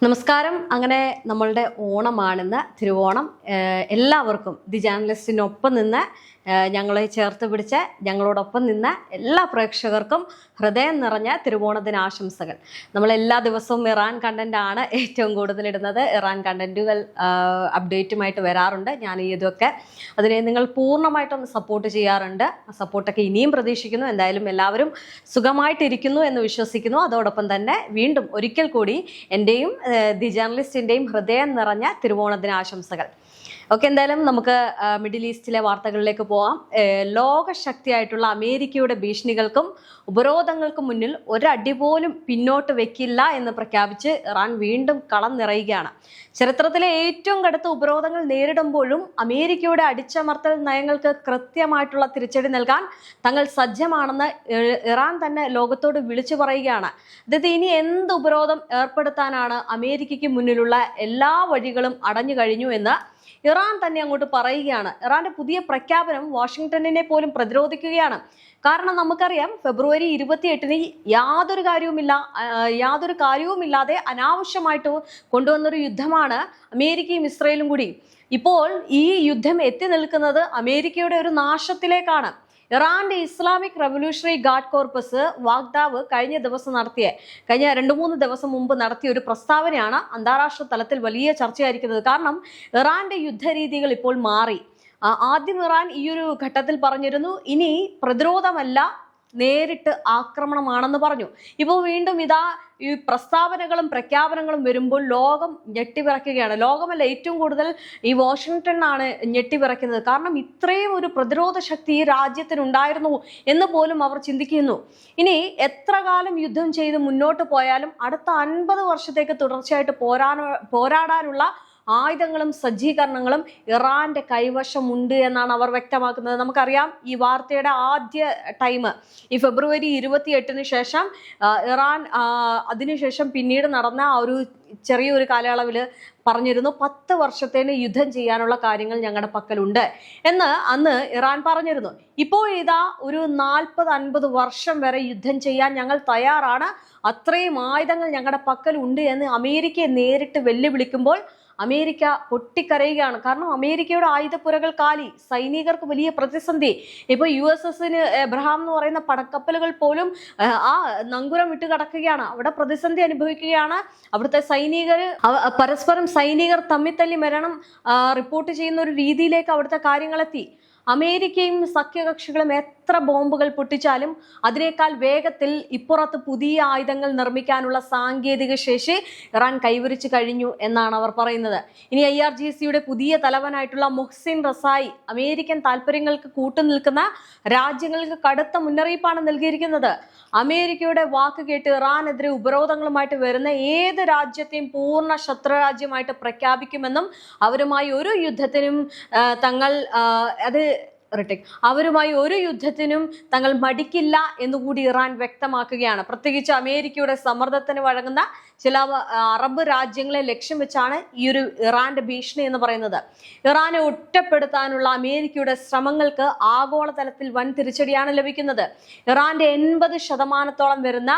നമസ്കാരം. അങ്ങനെ നമ്മളുടെ ഓണമാണെന്ന് തിരുവോണം. എല്ലാവർക്കും ദി ജേർണലിസ്റ്റിനൊപ്പം നിന്ന് ഞങ്ങളെ ചേർത്ത് പിടിച്ച് ഞങ്ങളോടൊപ്പം നിന്ന് എല്ലാ പ്രേക്ഷകർക്കും ഹൃദയം നിറഞ്ഞ തിരുവോണദിന ആശംസകൾ. നമ്മൾ എല്ലാ ദിവസവും ഇറാൻ കണ്ടന്റ് ആണ് ഏറ്റവും കൂടുതൽ ഇടുന്നത്. ഇറാൻ കണ്ടന്റുകൾ അപ്ഡേറ്റുമായിട്ട് വരാറുണ്ട്. ഞാൻ ഇതൊക്കെ അതിനെ നിങ്ങൾ പൂർണ്ണമായിട്ടും സപ്പോർട്ട് ചെയ്യാറുണ്ട്. സപ്പോർട്ടൊക്കെ ഇനിയും പ്രതീക്ഷിക്കുന്നു. എന്തായാലും എല്ലാവരും സുഖമായിട്ടിരിക്കുന്നു എന്ന് വിശ്വസിക്കുന്നു. അതോടൊപ്പം തന്നെ വീണ്ടും ഒരിക്കൽ കൂടി എൻ്റെയും ദി ജേർണലിസ്റ്റിൻ്റെയും ഹൃദയം നിറഞ്ഞ തിരുവോണദിന ആശംസകൾ. ഓക്കെ, എന്തായാലും നമുക്ക് മിഡിൽ ഈസ്റ്റിലെ വാർത്തകളിലേക്ക് പോവാം. ലോകശക്തിയായിട്ടുള്ള അമേരിക്കയുടെ ഭീഷണികൾക്കും ഉപരോധങ്ങൾക്കും മുന്നിൽ ഒരടി പോലും പിന്നോട്ട് വെക്കില്ല എന്ന് പ്രഖ്യാപിച്ച് ഇറാൻ വീണ്ടും കളം നിറയുകയാണ്. ചരിത്രത്തിലെ ഏറ്റവും കടുത്ത ഉപരോധങ്ങൾ നേരിടുമ്പോഴും അമേരിക്കയുടെ അടിച്ചമർത്തൽ നയങ്ങൾക്ക് കൃത്യമായിട്ടുള്ള തിരിച്ചടി നൽകാൻ തങ്ങൾ സജ്ജമാണെന്ന് ഇറാൻ തന്നെ ലോകത്തോട് വിളിച്ചു പറയുകയാണ്. അതായത് ഇനി എന്ത് ഉപരോധം ഏർപ്പെടുത്താനാണ്, അമേരിക്കയ്ക്ക് മുന്നിലുള്ള എല്ലാ വഴികളും അടഞ്ഞു കഴിഞ്ഞു എന്ന് ഇറാൻ തന്നെ അങ്ങോട്ട് പറയുകയാണ്. ഇറാന്റെ പുതിയ പ്രഖ്യാപനം വാഷിംഗ്ടണിനെ പോലും പ്രതിരോധിക്കുകയാണ്. കാരണം നമുക്കറിയാം, ഫെബ്രുവരി 28-ന് യാതൊരു കാര്യവുമില്ലാതെ അനാവശ്യമായിട്ട് കൊണ്ടുവന്നൊരു യുദ്ധമാണ് അമേരിക്കയും ഇസ്രയേലും കൂടി. ഇപ്പോൾ ഈ യുദ്ധം എത്തി നിൽക്കുന്നത് അമേരിക്കയുടെ ഒരു നാശത്തിലേക്കാണ്. ഇറാന്റെ ഇസ്ലാമിക് റവല്യൂഷണറി ഗാർഡ് കോർപ്പസ് വാഗ്ദാവ് കഴിഞ്ഞ 2-3 ദിവസം മുമ്പ് നടത്തിയ ഒരു പ്രസ്താവനയാണ് അന്താരാഷ്ട്ര തലത്തിൽ വലിയ ചർച്ചയായിരിക്കുന്നത്. കാരണം ഇറാന്റെ യുദ്ധരീതികൾ ഇപ്പോൾ മാറി. ആദ്യം ഇറാൻ ഈ ഒരു ഘട്ടത്തിൽ പറഞ്ഞിരുന്നു, ഇനി പ്രതിരോധമല്ല നേരിട്ട് ആക്രമണമാണെന്ന് പറഞ്ഞു. ഇപ്പോൾ വീണ്ടും ഇതാ ഈ പ്രസ്താവനകളും പ്രഖ്യാപനങ്ങളും വരുമ്പോൾ ലോകം ഞെട്ടിവിറയ്ക്കുകയാണ്. ലോകമല്ല, ഏറ്റവും കൂടുതൽ ഈ വാഷിംഗ്ടണാണ് ഞെട്ടിവിറയ്ക്കുന്നത്. കാരണം ഇത്രയും ഒരു പ്രതിരോധ ശക്തി ഈ രാജ്യത്തിനുണ്ടായിരുന്നു എന്ന് പോലും അവർ ചിന്തിക്കുന്നു. ഇനി എത്ര കാലം യുദ്ധം ചെയ്ത് മുന്നോട്ട് പോയാലും അടുത്ത 50 വർഷത്തേക്ക് തുടർച്ചയായിട്ട് പോരാടാനുള്ള ആയുധങ്ങളും സജ്ജീകരണങ്ങളും ഇറാന്റെ കൈവശമുണ്ട് എന്നാണ് അവർ വ്യക്തമാക്കുന്നത്. നമുക്കറിയാം, ഈ വാർത്തയുടെ ആദ്യ ടൈം ഈ ഫെബ്രുവരി 28-ന് ശേഷം ഇറാൻ അതിനുശേഷം പിന്നീട് നടന്ന ആ ഒരു ചെറിയൊരു കാലയളവിൽ പറഞ്ഞിരുന്നു 10 വർഷത്തേന് യുദ്ധം ചെയ്യാനുള്ള കാര്യങ്ങൾ ഞങ്ങളുടെ പക്കലുണ്ട് എന്ന് അന്ന് ഇറാൻ പറഞ്ഞിരുന്നു. ഇപ്പോൾ ഇതാ ഒരു 40-50 വർഷം വരെ യുദ്ധം ചെയ്യാൻ ഞങ്ങൾ തയ്യാറാണ്, അത്രയും ആയുധങ്ങൾ ഞങ്ങളുടെ പക്കലുണ്ട് എന്ന് അമേരിക്കയെ നേരിട്ട് വെല്ലുവിളിക്കുമ്പോൾ അമേരിക്ക പൊട്ടിക്കരയുകയാണ്. കാരണം അമേരിക്കയുടെ ആയുധപ്പുരകൾ കാലി, സൈനികർക്ക് വലിയ പ്രതിസന്ധി. ഇപ്പൊ USS എബ്രഹാം എന്ന് പറയുന്ന പടക്കപ്പലുകൾ പോലും ആ നങ്കുരം വിട്ട് കടക്കുകയാണ്. അവിടെ പ്രതിസന്ധി അനുഭവിക്കുകയാണ്. അവിടുത്തെ പരസ്പരം സൈനികർ തമ്മിത്തല്ലി മരണം റിപ്പോർട്ട് ചെയ്യുന്ന ഒരു രീതിയിലേക്ക് അവിടുത്തെ കാര്യങ്ങളെത്തി. അമേരിക്കയും സഖ്യകക്ഷികളും എത്ര ബോംബുകൾ പൊട്ടിച്ചാലും അതിനേക്കാൾ വേഗത്തിൽ ഇപ്പുറത്ത് പുതിയ ആയുധങ്ങൾ നിർമ്മിക്കാനുള്ള സാങ്കേതിക ശേഷി ഇറാൻ കൈവരിച്ചു കഴിഞ്ഞു എന്നാണ് അവർ പറയുന്നത്. ഇനി IRGCയുടെ പുതിയ തലവനായിട്ടുള്ള മൊഹ്സിൻ റസായി അമേരിക്കൻ താല്പര്യങ്ങൾക്ക് കൂട്ടുനിൽക്കുന്ന രാജ്യങ്ങൾക്ക് കടുത്ത മുന്നറിയിപ്പാണ് നൽകിയിരിക്കുന്നത്. അമേരിക്കയുടെ വാക്ക് കേട്ട് ഇറാനെതിരെ ഉപരോധങ്ങളുമായിട്ട് വരുന്ന ഏത് രാജ്യത്തെയും പൂർണ്ണ ശത്രുരാജ്യമായിട്ട് പ്രഖ്യാപിക്കുമെന്നും അവരുമായി ഒരു യുദ്ധത്തിനും തങ്ങൾ മടിക്കില്ല എന്നുകൂടി ഇറാൻ വ്യക്തമാക്കുകയാണ്. പ്രത്യേകിച്ച് അമേരിക്കയുടെ സമ്മർദ്ദത്തിന് വഴങ്ങുന്ന ചില അറബ് രാജ്യങ്ങളെ ലക്ഷ്യം വെച്ചാണ് ഈ ഒരു ഇറാന്റെ ഭീഷണി എന്ന് പറയുന്നത്. ഇറാനെ ഒറ്റപ്പെടുത്താനുള്ള അമേരിക്കയുടെ ശ്രമങ്ങൾക്ക് ആഗോളതലത്തിൽ വൻ തിരിച്ചടിയാണ് ലഭിക്കുന്നത്. ഇറാന്റെ 80% വരുന്ന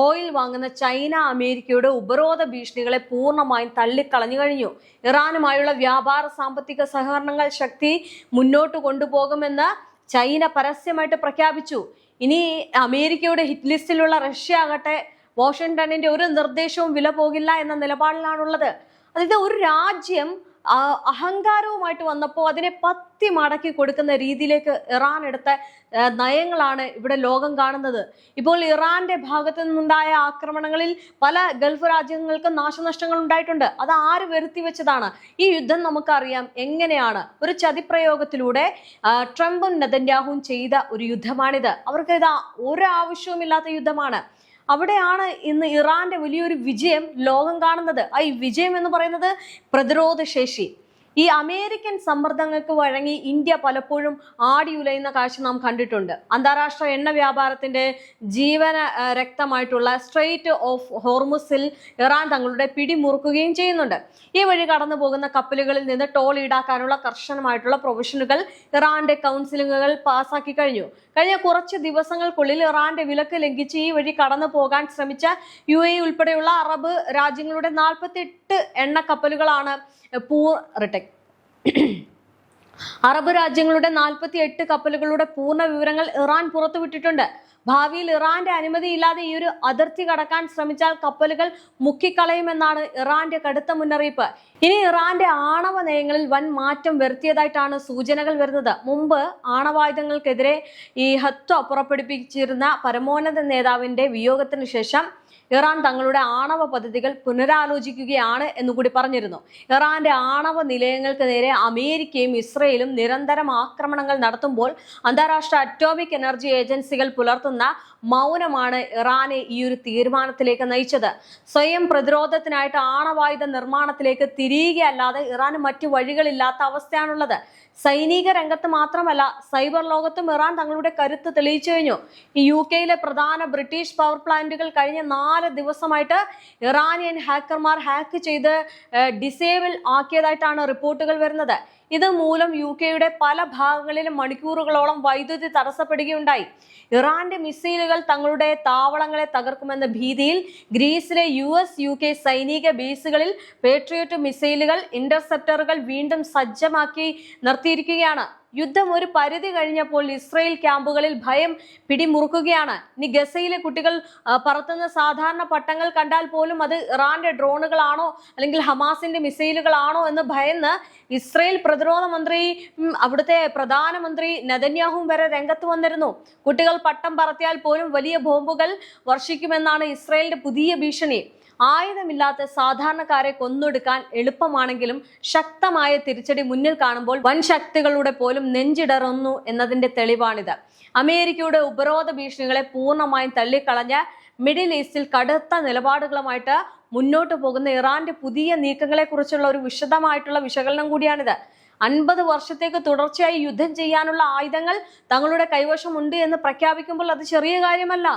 ഓയിൽ വാങ്ങുന്ന ചൈന അമേരിക്കയുടെ ഉപരോധ ഭീഷണികളെ പൂർണ്ണമായും തള്ളിക്കളഞ്ഞു കഴിഞ്ഞു. ഇറാനുമായുള്ള വ്യാപാര സാമ്പത്തിക സഹകരണങ്ങൾ ശക്തി മുന്നോട്ട് കൊണ്ടുപോകുമെന്ന് ചൈന പരസ്യമായിട്ട് പ്രഖ്യാപിച്ചു. ഇനി അമേരിക്കയുടെ ഹിറ്റ് ലിസ്റ്റിലുള്ള റഷ്യ ആകട്ടെ വാഷിംഗ്ടണിന്റെ ഒരു നിർദ്ദേശവും വില പോകില്ല എന്ന നിലപാടിലാണുള്ളത്. അതായത് ഒരു രാജ്യം അഹങ്കാരവുമായിട്ട് വന്നപ്പോൾ അതിനെ പത്തി മടക്കി കൊടുക്കുന്ന രീതിയിലേക്ക് ഇറാൻ എടുത്ത നയങ്ങളാണ് ഇവിടെ ലോകം കാണുന്നത്. ഇപ്പോൾ ഇറാന്റെ ഭാഗത്തു നിന്നുണ്ടായ ആക്രമണങ്ങളിൽ പല ഗൾഫ് രാജ്യങ്ങൾക്കും നാശനഷ്ടങ്ങൾ ഉണ്ടായിട്ടുണ്ട്. അത് ആര് വരുത്തി വെച്ചതാണ്? ഈ യുദ്ധം നമുക്കറിയാം എങ്ങനെയാണ്. ഒരു ചതിപ്രയോഗത്തിലൂടെ ട്രംപും നെതന്യാഹുവും ചെയ്ത ഒരു യുദ്ധമാണിത്. അവർക്ക് ഇതാ ഒരാവശ്യവുമില്ലാത്ത യുദ്ധമാണ്. അവിടെയാണ് ഇന്ന് ഇറാന്റെ വലിയൊരു വിജയം ലോകം കാണുന്നത്. ഈ വിജയം എന്ന് പറയുന്നത് പ്രതിരോധ ശേഷി. ഈ അമേരിക്കൻ സമ്മർദ്ദങ്ങൾക്ക് വഴങ്ങി ഇന്ത്യ പലപ്പോഴും ആടിയുലയുന്ന കാഴ്ച നാം കണ്ടിട്ടുണ്ട്. അന്താരാഷ്ട്ര എണ്ണ വ്യാപാരത്തിന്റെ ജീവന രക്തമായിട്ടുള്ള സ്ട്രെയിറ്റ് ഓഫ് ഹോർമുസിൽ ഇറാൻ തങ്ങളുടെ പിടിമുറുക്കുകയും ചെയ്യുന്നുണ്ട്. ഈ വഴി കടന്നു പോകുന്ന കപ്പലുകളിൽ നിന്ന് ടോൾ ഈടാക്കാനുള്ള കർശനമായിട്ടുള്ള പ്രൊവിഷനുകൾ ഇറാന്റെ കൗൺസിലുകൾ പാസാക്കി കഴിഞ്ഞു. കഴിഞ്ഞ കുറച്ച് ദിവസങ്ങൾക്കുള്ളിൽ ഇറാന്റെ വിലക്ക് ലംഘിച്ച് ഈ വഴി കടന്നു പോകാൻ ശ്രമിച്ച UAE ഉൾപ്പെടെയുള്ള അറബ് രാജ്യങ്ങളുടെ 48 എണ്ണ കപ്പലുകളാണ് അറബ് രാജ്യങ്ങളുടെ 48 കപ്പലുകളുടെ പൂർണ്ണ വിവരങ്ങൾ ഇറാൻ പുറത്തുവിട്ടിട്ടുണ്ട്. ഭാവിയിൽ ഇറാന്റെ അനുമതിയില്ലാതെ ഈ ഒരു അതിർത്തി കടക്കാൻ ശ്രമിച്ചാൽ കപ്പലുകൾ മുക്കിക്കളയുമെന്നാണ് ഇറാന്റെ കടുത്ത മുന്നറിയിപ്പ്. ഇനി ഇറാന്റെ ആണവ നയങ്ങളിൽ വൻ മാറ്റം വരുത്തിയതായിട്ടാണ് സൂചനകൾ വരുന്നത്. മുമ്പ് ആണവായുധങ്ങൾക്കെതിരെ ഈ ഹത്വ പുറപ്പെടുപ്പിച്ചിരുന്ന പരമോന്നത നേതാവിന്റെ വിയോഗത്തിന് ശേഷം ഇറാൻ തങ്ങളുടെ ആണവ പദ്ധതികൾ പുനരാലോചിക്കുകയാണ് എന്നുകൂടി പറഞ്ഞിരുന്നു. ഇറാന്റെ ആണവ നിലയങ്ങൾക്ക് നേരെ അമേരിക്കയും ഇസ്രയേലും നിരന്തരം ആക്രമണങ്ങൾ നടത്തുമ്പോൾ അന്താരാഷ്ട്ര അറ്റോമിക് എനർജി ഏജൻസികൾ പുലർത്തുന്ന മൗനമാണ് ഇറാനെ ഈ ഒരു തീരുമാനത്തിലേക്ക് നയിച്ചത്. സ്വയം പ്രതിരോധത്തിനായിട്ട് ആണവായുധ നിർമ്മാണത്തിലേക്ക് തിരിയുകയല്ലാതെ ഇറാന് മറ്റു വഴികളില്ലാത്ത അവസ്ഥയാണുള്ളത്. സൈനിക രംഗത്ത് മാത്രമല്ല, സൈബർ ലോകത്തും ഇറാൻ തങ്ങളുടെ കരുത്ത് തെളിയിച്ചു കഴിഞ്ഞു. ഈ UK പ്രധാന ബ്രിട്ടീഷ് പവർ പ്ലാന്റുകൾ കഴിഞ്ഞ 4 ദിവസമായിട്ട് ഇറാനിയൻ ഹാക്കർമാർ ഹാക്ക് ചെയ്ത് ഡിസേബിൾ ആക്കിയതായിട്ടാണ് റിപ്പോർട്ടുകൾ വരുന്നത്. ഇത് മൂലം UK പല ഭാഗങ്ങളിലും മണിക്കൂറുകളോളം വൈദ്യുതി തടസ്സപ്പെടുകയുണ്ടായി. ഇറാന്റെ മിസൈലുകൾ തങ്ങളുടെ താവളങ്ങളെ തകർക്കുമെന്ന ഭീതിയിൽ ഗ്രീസിലെ US UK സൈനിക ബേസുകളിൽ പേട്രിയോട്ട് മിസൈലുകൾ ഇന്റർസെപ്റ്ററുകൾ വീണ്ടും സജ്ജമാക്കി നിർത്തിയിരിക്കുകയാണ്. യുദ്ധം ഒരു പരിധി കഴിഞ്ഞപ്പോൾ ഇസ്രയേൽ ക്യാമ്പുകളിൽ ഭയം പിടിമുറുക്കുകയാണ്. ഇനി ഗസയിലെ കുട്ടികൾ പറത്തുന്ന സാധാരണ പട്ടങ്ങൾ കണ്ടാൽ പോലും അത് ഇറാന്റെ ഡ്രോണുകളാണോ അല്ലെങ്കിൽ ഹമാസിന്റെ മിസൈലുകളാണോ എന്ന് ഭയന്ന് ഇസ്രയേൽ പ്രതിരോധ മന്ത്രി അവിടുത്തെ പ്രധാനമന്ത്രി നെതന്യാഹുവും വരെ രംഗത്ത് വന്നിരുന്നു. കുട്ടികൾ പട്ടം പറത്തിയാൽ പോലും വലിയ ബോംബുകൾ വർഷിക്കുമെന്നാണ് ഇസ്രയേലിന്റെ പുതിയ ഭീഷണി. ആയുധമില്ലാത്ത സാധാരണക്കാരെ കൊന്നൊടുക്കാൻ എളുപ്പമാണെങ്കിലും ശക്തമായ തിരിച്ചടി മുന്നിൽ കാണുമ്പോൾ വൻ ശക്തികളുടെ പോലും നെഞ്ചിടറുന്നു എന്നതിന്റെ തെളിവാണിത്. അമേരിക്കയുടെ ഉപരോധ ഭീഷണികളെ പൂർണ്ണമായും തള്ളിക്കളഞ്ഞ മിഡിൽ ഈസ്റ്റിൽ കടുത്ത നിലപാടുകളുമായിട്ട് മുന്നോട്ട് പോകുന്ന ഇറാന്റെ പുതിയ നീക്കങ്ങളെ കുറിച്ചുള്ള ഒരു വിശദമായിട്ടുള്ള വിശകലനം കൂടിയാണിത്. 50 വർഷത്തേക്ക് തുടർച്ചയായി യുദ്ധം ചെയ്യാനുള്ള ആയുധങ്ങൾ തങ്ങളുടെ കൈവശമുണ്ട് എന്ന് പ്രഖ്യാപിക്കുമ്പോൾ അത് ചെറിയ കാര്യമല്ല.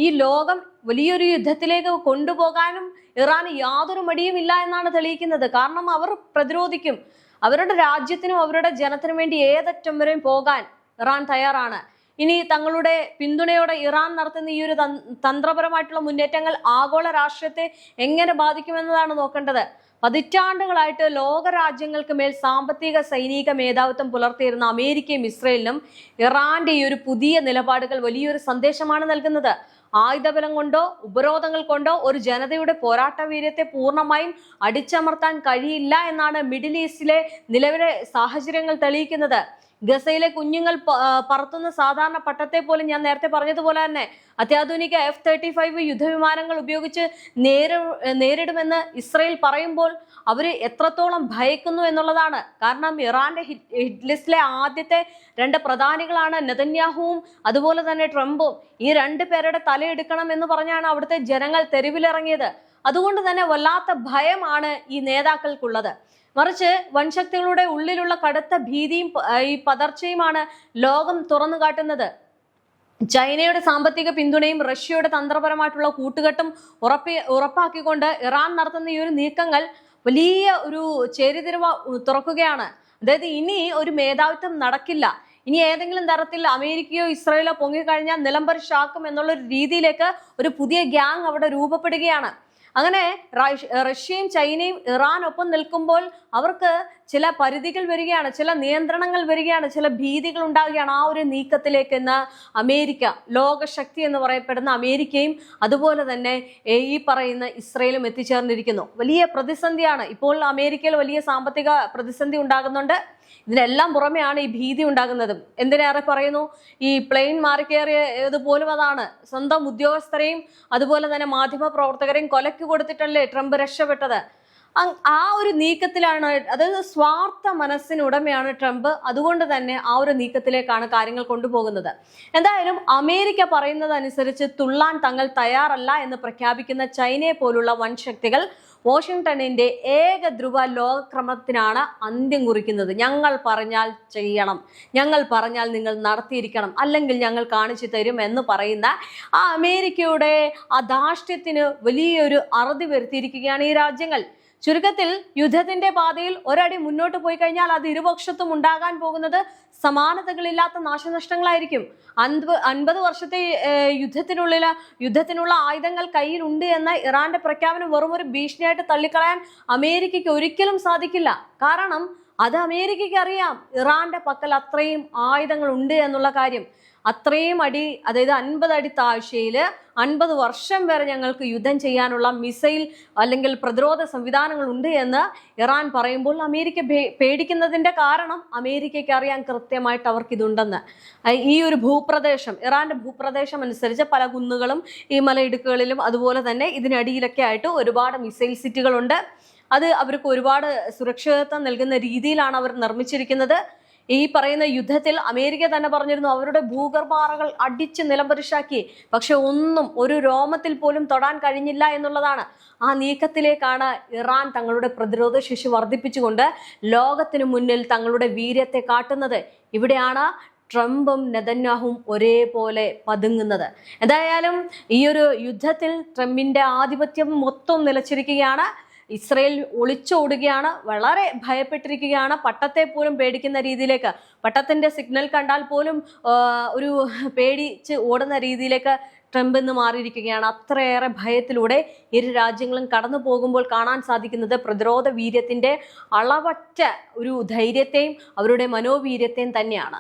ഈ ലോകം വലിയൊരു യുദ്ധത്തിലേക്ക് കൊണ്ടുപോകാനും ഇറാന് യാതൊരു മടിയുമില്ല എന്നാണ് തെളിയിക്കുന്നത്. കാരണം അവർ പ്രതിരോധിക്കും. അവരുടെ രാജ്യത്തിനും അവരുടെ ജനത്തിനും വേണ്ടി ഏതറ്റം വരെയും പോകാൻ ഇറാൻ തയ്യാറാണ്. ഇനി തങ്ങളുടെ പിന്തുണയോടെ ഇറാൻ നടത്തുന്ന ഈ ഒരു തന്ത്രപരമായിട്ടുള്ള മുന്നേറ്റങ്ങൾ ആഗോള രാഷ്ട്രീയത്തെ എങ്ങനെ ബാധിക്കുമെന്നതാണ് നോക്കേണ്ടത്. പതിറ്റാണ്ടുകളായിട്ട് ലോക രാജ്യങ്ങൾക്ക് മേൽ സാമ്പത്തിക സൈനിക മേധാവിത്വം പുലർത്തിയിരുന്ന അമേരിക്കയും ഇസ്രയേലിനും ഇറാന്റെ ഈ ഒരു പുതിയ നിലപാടുകൾ വലിയൊരു സന്ദേശമാണ് നൽകുന്നത്. ആയുധബലം കൊണ്ടോ ഉപരോധങ്ങൾ കൊണ്ടോ ഒരു ജനതയുടെ പോരാട്ട വീര്യത്തെ പൂർണ്ണമായും അടിച്ചമർത്താൻ കഴിയില്ല എന്നാണ് മിഡിൽ ഈസ്റ്റിലെ നിലവിലെ സാഹചര്യങ്ങൾ തെളിയിക്കുന്നത്. ഗസയിലെ കുഞ്ഞുങ്ങൾ പറത്തുന്ന സാധാരണ പട്ടത്തെ പോലും ഞാൻ നേരത്തെ പറഞ്ഞതുപോലെ തന്നെ അത്യാധുനിക F-35 യുദ്ധവിമാനങ്ങൾ ഉപയോഗിച്ച് നേരിടുമെന്ന് ഇസ്രയേൽ പറയുമ്പോൾ അവര് എത്രത്തോളം ഭയക്കുന്നു എന്നുള്ളതാണ്. കാരണം ഇറാന്റെ ഹിറ്റ് ലിസ്റ്റിലെ ആദ്യത്തെ 2 പ്രധാനികളാണ് നെതന്യാഹുവും അതുപോലെ തന്നെ ട്രംപും. ഈ 2 പേരുടെ തലയെടുക്കണം എന്ന് പറഞ്ഞാണ് അവിടുത്തെ ജനങ്ങൾ തെരുവിലിറങ്ങിയത്. അതുകൊണ്ട് തന്നെ വല്ലാത്ത ഭയമാണ് ഈ നേതാക്കൾക്കുള്ളത്. മറിച്ച് വൻശക്തികളുടെ ഉള്ളിലുള്ള കടുത്ത ഭീതിയും ഈ പതർച്ചയുമാണ് ലോകം തുറന്നു കാട്ടുന്നത്. ചൈനയുടെ സാമ്പത്തിക പിന്തുണയും റഷ്യയുടെ തന്ത്രപരമായിട്ടുള്ള കൂട്ടുകെട്ടും ഉറപ്പാക്കിക്കൊണ്ട് ഇറാൻ നടത്തുന്ന ഈ ഒരു നീക്കങ്ങൾ വലിയ ഒരു ചേരിതിരിവ് തുറക്കുകയാണ്. അതായത് ഇനി ഒരു മേധാവിത്വം നടക്കില്ല. ഇനി ഏതെങ്കിലും തരത്തിൽ അമേരിക്കയോ ഇസ്രായേലോ പൊങ്ങിക്കഴിഞ്ഞാൽ നിലംപരിശാക്കും എന്നുള്ള ഒരു രീതിയിലേക്ക് ഒരു പുതിയ ഗ്യാങ് അവിടെ രൂപപ്പെടുകയാണ്. അങ്ങനെ റഷ്യയും ചൈനയും ഇറാനൊപ്പം നിൽക്കുമ്പോൾ അവർക്ക് ചില പരിധികൾ വരികയാണ്, ചില നിയന്ത്രണങ്ങൾ വരികയാണ്, ചില ഭീതികൾ ഉണ്ടാവുകയാണ്. ആ ഒരു നീക്കത്തിലേക്ക് ഇന്ന് അമേരിക്ക, ലോകശക്തി എന്ന് പറയപ്പെടുന്ന അമേരിക്കയും അതുപോലെ തന്നെ ഈ പറയുന്ന ഇസ്രയേലും എത്തിച്ചേർന്നിരിക്കുന്നു. വലിയ പ്രതിസന്ധിയാണ് ഇപ്പോൾ. അമേരിക്കയിൽ വലിയ സാമ്പത്തിക പ്രതിസന്ധി ഉണ്ടാകുന്നുണ്ട്. ഇതിനെല്ലാം പുറമെയാണ് ഈ ഭീതി ഉണ്ടാകുന്നതും. എന്തിനേറെ പറയുന്നു, ഈ പ്ലെയിൻ മാറിക്കേറിയതുപോലും അതാണ്. സ്വന്തം ഉദ്യോഗസ്ഥരെയും അതുപോലെ തന്നെ മാധ്യമ പ്രവർത്തകരെയും കൊലക്ക് കൊടുത്തിട്ടല്ലേ ട്രംപ് രക്ഷപ്പെട്ടത്. ആ ഒരു നീക്കത്തിലാണ്, അതായത് സ്വാർത്ഥ മനസ്സിനുടമയാണ് ട്രംപ്. അതുകൊണ്ട് തന്നെ ആ ഒരു നീക്കത്തിലേക്കാണ് കാര്യങ്ങൾ കൊണ്ടുപോകുന്നത്. എന്തായാലും അമേരിക്ക പറയുന്നതനുസരിച്ച് തുള്ളാൻ തങ്ങൾ തയ്യാറല്ല എന്ന് പ്രഖ്യാപിക്കുന്ന ചൈനയെ പോലുള്ള വൻ ശക്തികൾ വാഷിംഗ്ടണിന്റെ ഏകധ്രുവ ലോകക്രമത്തിനാണ് അന്ത്യം കുറിക്കുന്നത്. ഞങ്ങൾ പറഞ്ഞാൽ ചെയ്യണം, ഞങ്ങൾ പറഞ്ഞാൽ നിങ്ങൾ നടത്തിയിരിക്കണം, അല്ലെങ്കിൽ ഞങ്ങൾ കാണിച്ചു തരും എന്ന് പറയുന്ന ആ അമേരിക്കയുടെ ആ ധാർഷ്ട്യത്തിന് വലിയൊരു അറുതി വരുത്തിയിരിക്കുകയാണ് ഈ രാജ്യങ്ങൾ. ചുരുക്കത്തിൽ യുദ്ധത്തിന്റെ പാതയിൽ ഒരടി മുന്നോട്ട് പോയി കഴിഞ്ഞാൽ അത് ഇരുപക്ഷത്തും ഉണ്ടാകാൻ പോകുന്നത് സമാനതകളില്ലാത്ത നാശനഷ്ടങ്ങളായിരിക്കും. 50 വർഷത്തെ യുദ്ധത്തിനുള്ള ആയുധങ്ങൾ കയ്യിലുണ്ട് എന്ന ഇറാന്റെ പ്രഖ്യാപനം വെറും ഒരു ഭീഷണിയായിട്ട് തള്ളിക്കളയാൻ അമേരിക്കയ്ക്ക് ഒരിക്കലും സാധിക്കില്ല. കാരണം അത് അമേരിക്കയ്ക്ക് അറിയാം, ഇറാന്റെ പക്കൽ അത്രയും ആയുധങ്ങൾ ഉണ്ട് എന്നുള്ള കാര്യം. അത്രയും അടി, അതായത് 50 അടി താഴ്ചയില് 50 വർഷം വരെ ഞങ്ങൾക്ക് യുദ്ധം ചെയ്യാനുള്ള മിസൈൽ അല്ലെങ്കിൽ പ്രതിരോധ സംവിധാനങ്ങൾ ഉണ്ട് എന്ന് ഇറാൻ പറയുമ്പോൾ അമേരിക്ക പേടിക്കുന്നതിന്റെ കാരണം അമേരിക്കയ്ക്ക് അറിയാൻ കൃത്യമായിട്ട് അവർക്ക് ഇതുണ്ടെന്ന്. ഈ ഒരു ഭൂപ്രദേശം, ഇറാന്റെ ഭൂപ്രദേശം അനുസരിച്ച് പല കുന്നുകളും ഈ മലയിടുക്കുകളിലും അതുപോലെ തന്നെ ഇതിനടിയിലൊക്കെ ആയിട്ട് ഒരുപാട് മിസൈൽ സിറ്റുകളുണ്ട്. അത് അവർക്ക് ഒരുപാട് സുരക്ഷിതത്വം നൽകുന്ന രീതിയിലാണ് അവർ നിർമ്മിച്ചിരിക്കുന്നത്. ഈ പറയുന്ന യുദ്ധത്തിൽ അമേരിക്ക തന്നെ പറഞ്ഞിരുന്നു അവരുടെ ഭൂഗർഭാറകൾ അടിച്ച് നിലംപരിശാക്കി, പക്ഷെ ഒന്നും ഒരു രോമത്തിൽ പോലും തൊടാൻ കഴിഞ്ഞില്ല എന്നുള്ളതാണ്. ആ നീക്കത്തിലേക്കാണ് ഇറാൻ തങ്ങളുടെ പ്രതിരോധ ശേഷി വർദ്ധിപ്പിച്ചുകൊണ്ട് ലോകത്തിനു മുന്നിൽ തങ്ങളുടെ വീര്യത്തെ കാട്ടുന്നത്. ഇവിടെയാണ് ട്രംപും നെതന്യാഹുവും ഒരേപോലെ പതുങ്ങുന്നത്. എന്തായാലും ഈ ഒരു യുദ്ധത്തിൽ ട്രംപിന്റെ ആധിപത്യം മൊത്തം നിലച്ചിരിക്കുകയാണ്. ഇസ്രയേൽ ഒളിച്ചോടുകയാണ്, വളരെ ഭയപ്പെട്ടിരിക്കുകയാണ്. പട്ടത്തെ പോലും പേടിക്കുന്ന രീതിയിലേക്ക്, പട്ടത്തിന്റെ സിഗ്നൽ കണ്ടാൽ പോലും ഒരു പേടിച്ച് ഓടുന്ന രീതിയിലേക്ക് ട്രംപ് ഇന്ന് മാറിയിരിക്കുകയാണ്. അത്രയേറെ ഭയത്തിലൂടെ ഇരു രാജ്യങ്ങളും കടന്നു പോകുമ്പോൾ കാണാൻ സാധിക്കുന്നത് പ്രതിരോധ വീര്യത്തിന്റെ അളവറ്റ ഒരു ധൈര്യത്തെയും അവരുടെ മനോവീര്യത്തെയും തന്നെയാണ്.